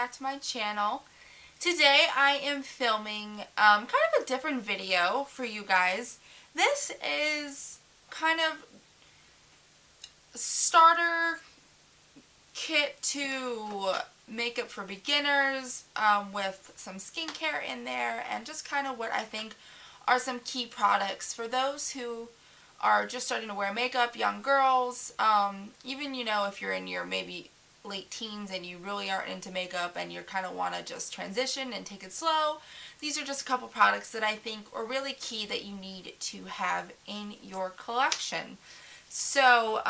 back to my channel. Today I am filming kind of a different video for you guys. This is kind of starter kit to makeup for beginners with some skincare in there and just kind of what I think are some key products for those who are just starting to wear makeup, young girls, even, you know, if you're in your maybe late teens and you really aren't into makeup and you kind of want to just transition and take it slow. These are just a couple products that I think are really key that you need to have in your collection. So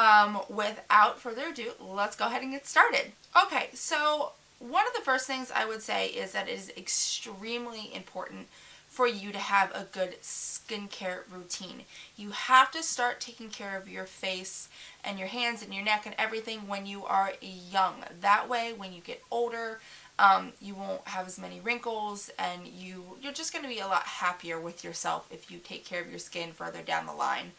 without further ado, let's go ahead and get started. Okay, so one of the first things I would say is that it is extremely important for you to have a good skincare routine. You have to start taking care of your face and your hands and your neck and everything when you are young. That way, when you get older, you won't have as many wrinkles and you're just going to be a lot happier with yourself if you take care of your skin further down the line.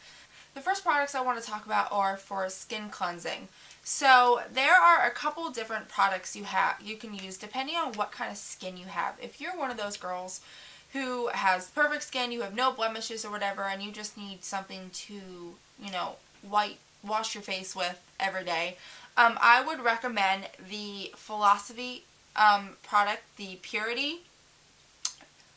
The first products I want to talk about are for skin cleansing. So there are a couple different products you can use depending on what kind of skin you have. If you're one of those girls who has perfect skin, you have no blemishes or whatever, and you just need something to, you know, wash your face with every day, I would recommend the Philosophy product, the Purity.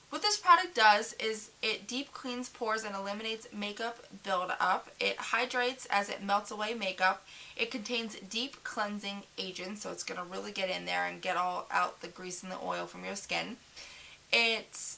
What this product does is it deep cleans pores and eliminates makeup buildup. It hydrates as it melts away makeup. It contains deep cleansing agents, so it's going to really get in there and get all out the grease and the oil from your skin. It's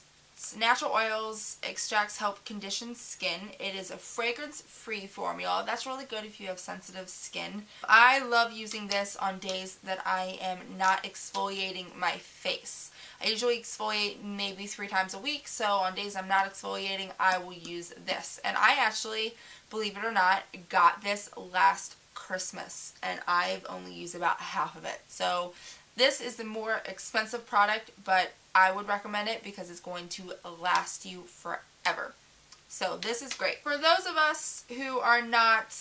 natural oils, extracts help condition skin. It is a fragrance-free formula. That's really good if you have sensitive skin. I love using this on days that I am not exfoliating my face. I usually exfoliate maybe 3 times a week, so on days I'm not exfoliating, I will use this. And I actually, believe it or not, got this last Christmas, and I've only used about half of it. So this is the more expensive product, but I would recommend it because it's going to last you forever. So this is great. For those of us who are not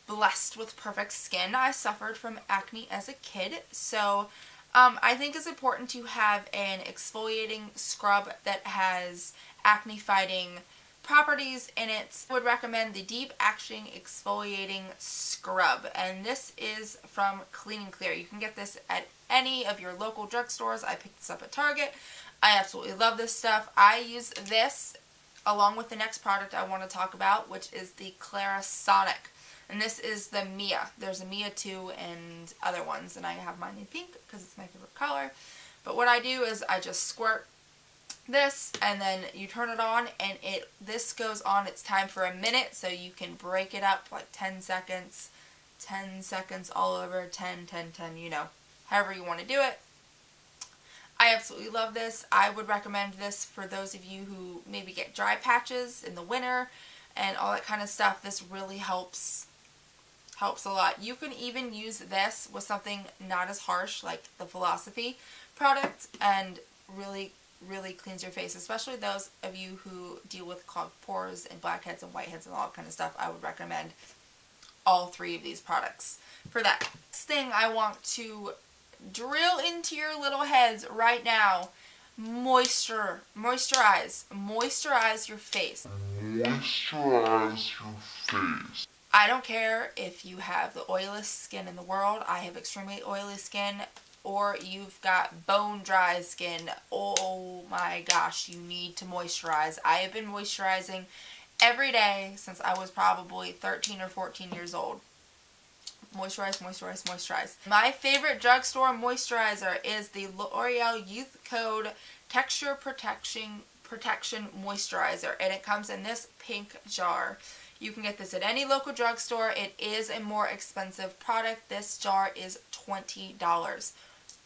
blessed with perfect skin, I suffered from acne as a kid, so I think it's important to have an exfoliating scrub that has acne fighting properties in it. I would recommend the Deep Action Exfoliating Scrub, and this is from Clean & Clear. You can get this at any of your local drugstores. I picked this up at Target. I absolutely love this stuff. I use this along with the next product I want to talk about, which is the Clarisonic. And this is the Mia. There's a Mia 2 and other ones, and I have mine in pink because it's my favorite color. But what I do is I just squirt this, and then you turn it on, and this goes on. It's time for a minute, so you can break it up like 10 seconds all over, 10, 10, 10, you know, however you want to do it. I absolutely love this. I would recommend this for those of you who maybe get dry patches in the winter and all that kind of stuff. This really helps a lot. You can even use this with something not as harsh like the Philosophy product and really cleans your face, especially those of you who deal with clogged pores and blackheads and whiteheads and all that kind of stuff. I would recommend all 3 of these products for that. Next thing I want to drill into your little heads right now: moisturize your face. Moisturize your face. I don't care if you have the oiliest skin in the world. I have extremely oily skin, or you've got bone dry skin. Oh my gosh, you need to moisturize. I have been moisturizing every day since I was probably 13 or 14 years old. Moisturize, moisturize, moisturize. My favorite drugstore moisturizer is the L'Oreal Youth Code Texture Protection Moisturizer, and it comes in this pink jar. You can get this at any local drugstore. It is a more expensive product. This jar is $20.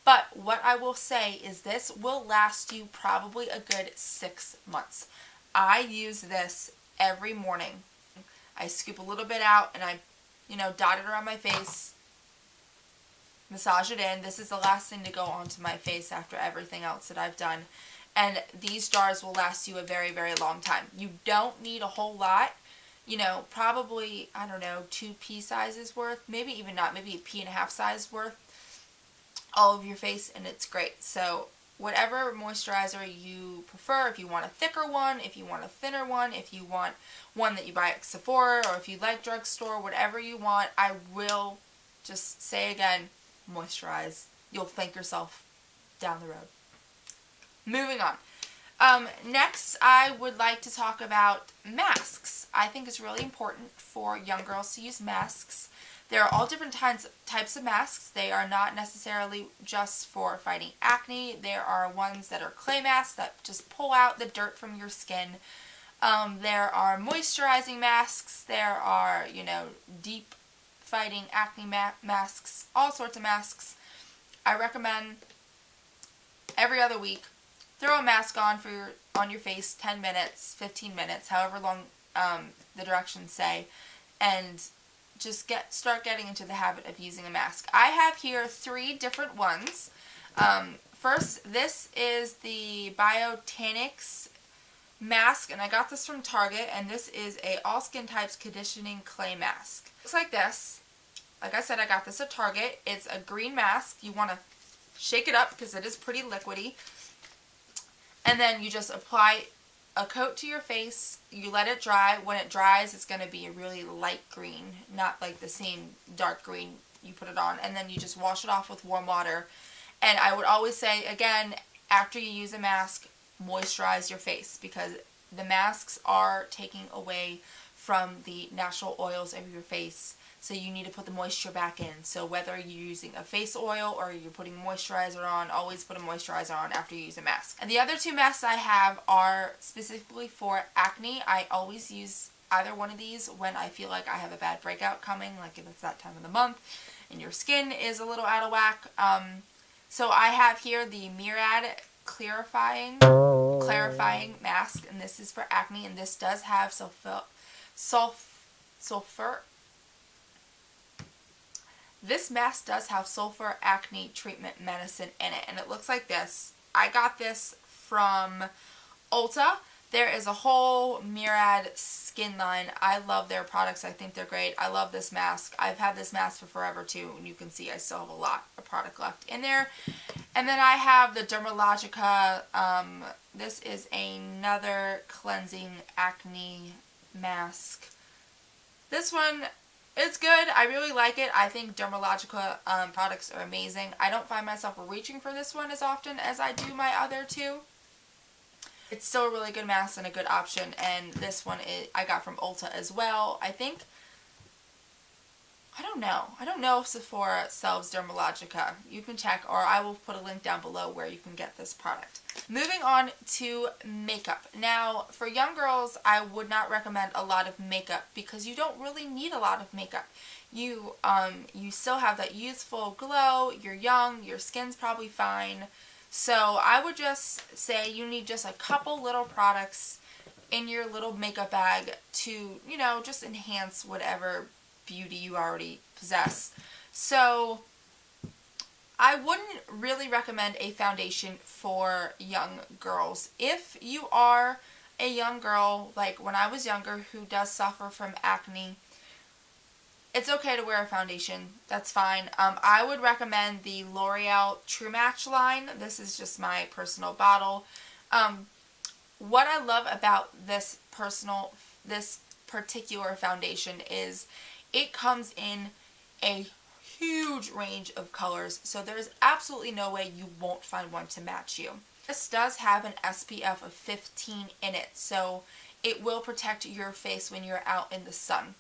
But what I will say is this will last you probably a good 6 months. I use this every morning. I scoop a little bit out and I, dot it around my face, massage it in. This is the last thing to go onto my face after everything else that I've done. And these jars will last you a very, very long time. You don't need a whole lot. Probably, I don't know, 2 pea sizes worth, maybe even not, maybe a pea and a half size worth. all over your face, and it's great. So whatever moisturizer you prefer, if you want a thicker one, if you want a thinner one, if you want one that you buy at Sephora, or if you like drugstore, whatever you want, I will just say again, moisturize. You'll thank yourself down the road. Moving on. Next, I would like to talk about masks. I think it's really important for young girls to use masks. There are all different types of masks. They are not necessarily just for fighting acne. There are ones that are clay masks that just pull out the dirt from your skin. There are moisturizing masks. There are, deep fighting acne masks, all sorts of masks. I recommend every other week, throw a mask on on your face, 10 minutes, 15 minutes, however long the directions say, and just start getting into the habit of using a mask. I have here 3 different ones. First, this is the Biotanics mask, and I got this from Target, and this is a all skin types conditioning clay mask. Looks like this. Like I said, I got this at Target. It's a green mask. You want to shake it up because it is pretty liquidy. And then you just apply a coat to your face. You let it dry. When it dries, it's going to be a really light green, not like the same dark green you put it on. And then you just wash it off with warm water. And I would always say, again, after you use a mask, moisturize your face, because the masks are taking away from the natural oils of your face. So you need to put the moisture back in. So whether you're using a face oil or you're putting moisturizer on, always put a moisturizer on after you use a mask. And the other 2 masks I have are specifically for acne. I always use either one of these when I feel like I have a bad breakout coming, like if it's that time of the month and your skin is a little out of whack. So I have here the Murad clarifying mask, and this is for acne, and this does have sulfur. This mask does have sulfur acne treatment medicine in it, and it looks like this. I got this from Ulta. There is a whole Murad skin line. I love their products. I think they're great. I love this mask. I've had this mask for forever too, and you can see I still have a lot of product left in there. And then I have the Dermalogica. This is another cleansing acne mask. This one, it's good. I really like it. I think Dermalogica products are amazing. I don't find myself reaching for this one as often as I do my other 2. It's still a really good mask and a good option, and this one I got from Ulta as well. I think, I don't know if Sephora sells Dermalogica. You can check, or I will put a link down below where you can get this product. Moving on to makeup. Now, for young girls, I would not recommend a lot of makeup because you don't really need a lot of makeup. You still have that youthful glow, you're young, your skin's probably fine. So I would just say you need just a couple little products in your little makeup bag to, just enhance whatever beauty you already possess. So I wouldn't really recommend a foundation for young girls. If you are a young girl, like when I was younger, who does suffer from acne, it's okay to wear a foundation. That's fine. I would recommend the L'Oreal True Match line. This is just my personal bottle. What I love about this particular foundation is it comes in a huge range of colors, so there's absolutely no way you won't find one to match you. This does have an SPF of 15 in it, so it will protect your face when you're out in the sun.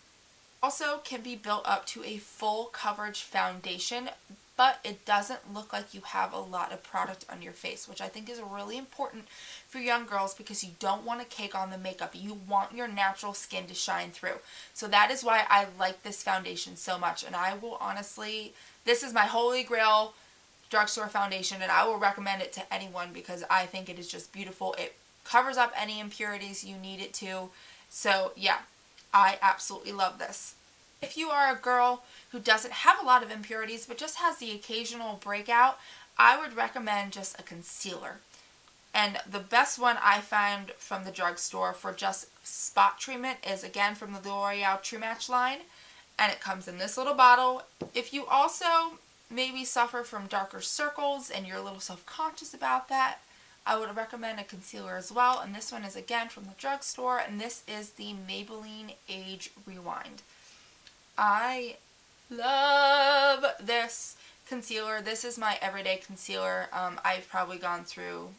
Also can be built up to a full coverage foundation, but it doesn't look like you have a lot of product on your face, which I think is really important for young girls because you don't want to cake on the makeup. You want your natural skin to shine through. So that is why I like this foundation so much, and I will honestly, this is my holy grail drugstore foundation, and I will recommend it to anyone because I think it is just beautiful. It covers up any impurities you need it to. So yeah, I absolutely love this. If you are a girl who doesn't have a lot of impurities but just has the occasional breakout, I would recommend just a concealer. And the best one I found from the drugstore for just spot treatment is again from the L'Oreal True Match line, and it comes in this little bottle. If you also maybe suffer from darker circles and you're a little self-conscious about that, I would recommend a concealer as well. And this one is again from the drugstore, and this is the Maybelline Age Rewind. I love this concealer. This is my everyday concealer. I've probably gone through,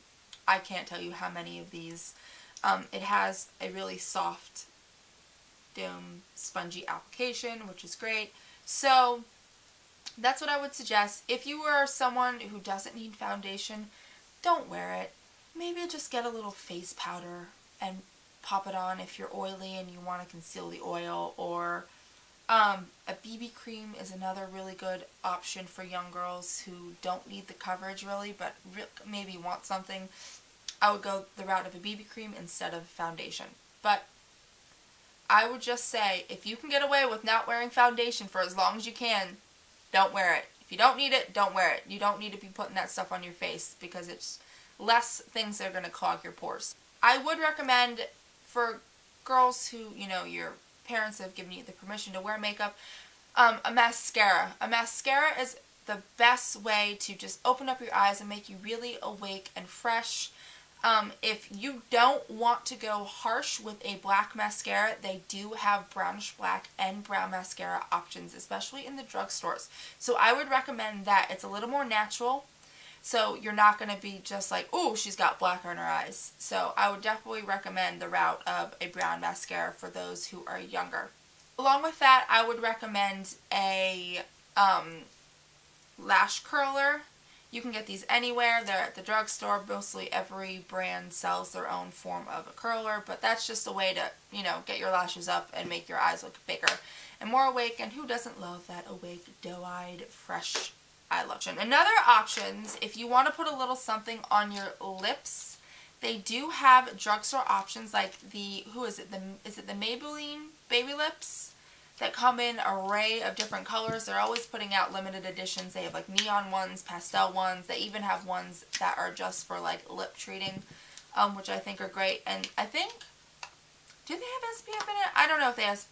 I can't tell you how many of these. It has a really soft, spongy application, which is great. So that's what I would suggest. If you are someone who doesn't need foundation, don't wear it. Maybe just get a little face powder and pop it on if you're oily and you want to conceal the oil. Or a BB cream is another really good option for young girls who don't need the coverage really, but maybe want something. I would go the route of a BB cream instead of foundation. But I would just say, if you can get away with not wearing foundation for as long as you can, don't wear it. If you don't need it, don't wear it. You don't need to be putting that stuff on your face because it's less things that are going to clog your pores. I would recommend for girls who, your parents have given you the permission to wear makeup, a mascara. A mascara is the best way to just open up your eyes and make you really awake and fresh. If you don't want to go harsh with a black mascara, they do have brownish black and brown mascara options, especially in the drugstores. So I would recommend that. It's a little more natural, so you're not going to be just like, oh, she's got black on her eyes. So I would definitely recommend the route of a brown mascara for those who are younger. Along with that, I would recommend a lash curler. You can get these anywhere. They're at the drugstore. Mostly every brand sells their own form of a curler, but that's just a way to, get your lashes up and make your eyes look bigger and more awake. And who doesn't love that awake, doe-eyed, fresh eye look? Another options, if you want to put a little something on your lips, they do have drugstore options like the, is it the Maybelline Baby Lips? That come in an array of different colors. They're always putting out limited editions. They have like neon ones, pastel ones. They even have ones that are just for like lip treating, which I think are great. And I think, do they have SPF in it? I don't know if they have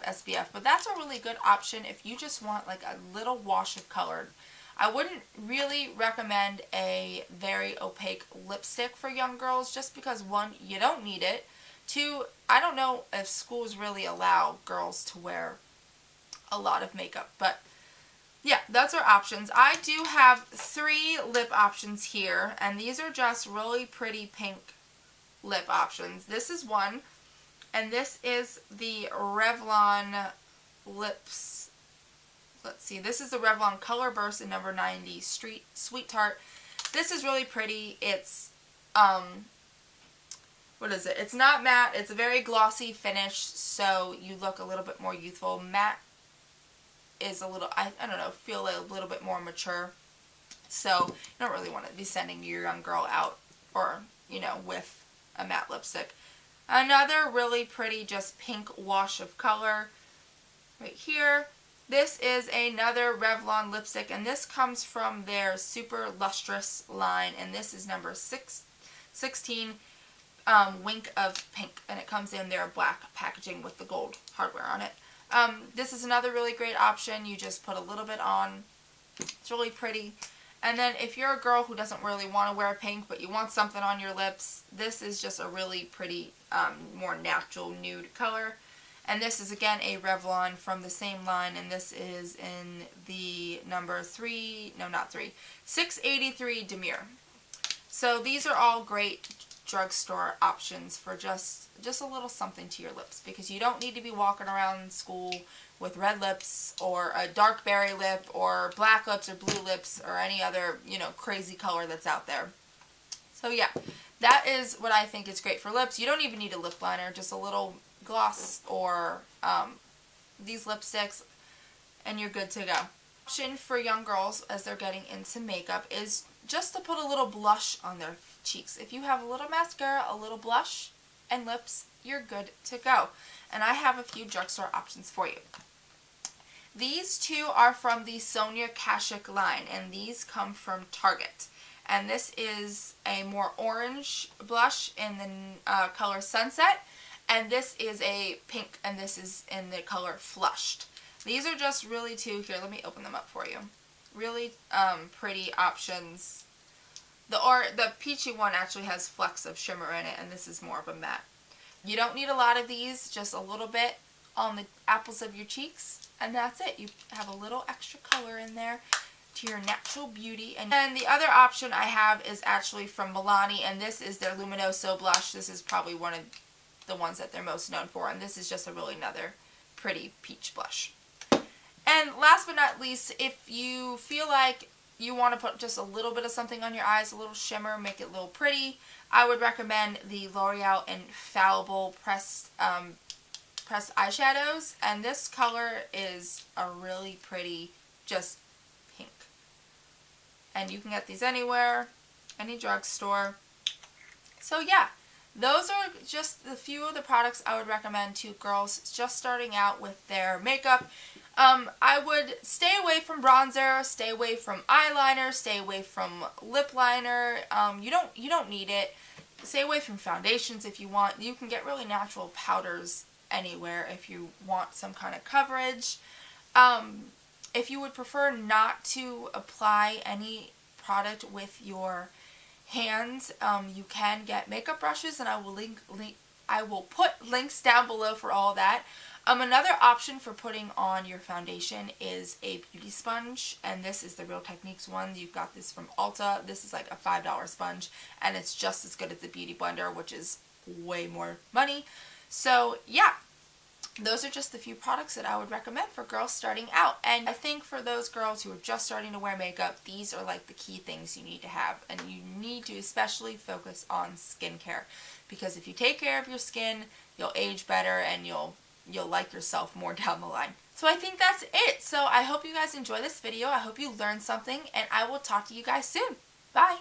SPF, but that's a really good option if you just want like a little wash of color. I wouldn't really recommend a very opaque lipstick for young girls just because, one, you don't need it. Two, I don't know if schools really allow girls to wear a lot of makeup, but yeah, that's our options. I do have 3 lip options here, and these are just really pretty pink lip options. This is one, and this is the Revlon lips. Let's see, this is the Revlon Color Burst in number 90 Sweet Tart. This is really pretty. It's what is it? It's not matte. It's a very glossy finish, so you look a little bit more youthful. Matte is a little, I don't know, feel a little bit more mature. So you don't really want to be sending your young girl out or, with a matte lipstick. Another really pretty just pink wash of color right here. This is another Revlon lipstick, and this comes from their Super Lustrous line, and this is number 16. Wink of Pink, and it comes in their black packaging with the gold hardware on it. This is another really great option. You just put a little bit on. It's really pretty. And then if you're a girl who doesn't really want to wear pink but you want something on your lips, this is just a really pretty, more natural nude color. And this is again a Revlon from the same line, and this is in the number 683 Demure. So these are all great drugstore options for just a little something to your lips, because you don't need to be walking around school with red lips or a dark berry lip or black lips or blue lips or any other, crazy color that's out there. So yeah, that is what I think is great for lips. You don't even need a lip liner, just a little gloss or these lipsticks, and you're good to go. Option for young girls as they're getting into makeup is just to put a little blush on their cheeks. If you have a little mascara, a little blush, and lips, you're good to go. And I have a few drugstore options for you. These 2 are from the Sonia Kashuk line, and these come from Target. And this is a more orange blush in the color Sunset, and this is a pink, and this is in the color Flushed. These are just really 2, here, let me open them up for you. really pretty options. The peachy one actually has flecks of shimmer in it, and this is more of a matte. You don't need a lot of these, just a little bit on the apples of your cheeks, and that's it. You have a little extra color in there to your natural beauty. And then the other option I have is actually from Milani, and this is their Luminoso blush. This is probably one of the ones that they're most known for, and this is just a really another pretty peach blush. And last but not least, if you feel like you want to put just a little bit of something on your eyes, a little shimmer, make it a little pretty, I would recommend the L'Oreal Infallible pressed eyeshadows. And this color is a really pretty, just pink. And you can get these anywhere, any drugstore. So yeah, those are just the few of the products I would recommend to girls just starting out with their makeup. I would stay away from bronzer, stay away from eyeliner, stay away from lip liner. You don't need it. Stay away from foundations if you want. You can get really natural powders anywhere if you want some kind of coverage. If you would prefer not to apply any product with your hands, you can get makeup brushes, and I will put links down below for all that. Another option for putting on your foundation is a beauty sponge, and this is the Real Techniques one. You've got this from Ulta. This is like a $5 sponge, and it's just as good as the Beauty Blender, which is way more money. So yeah, those are just the few products that I would recommend for girls starting out. And I think for those girls who are just starting to wear makeup, these are like the key things you need to have. And you need to especially focus on skincare, because if you take care of your skin, you'll age better and you'll like yourself more down the line. So I think that's it. So I hope you guys enjoy this video. I hope you learned something, and I will talk to you guys soon. Bye!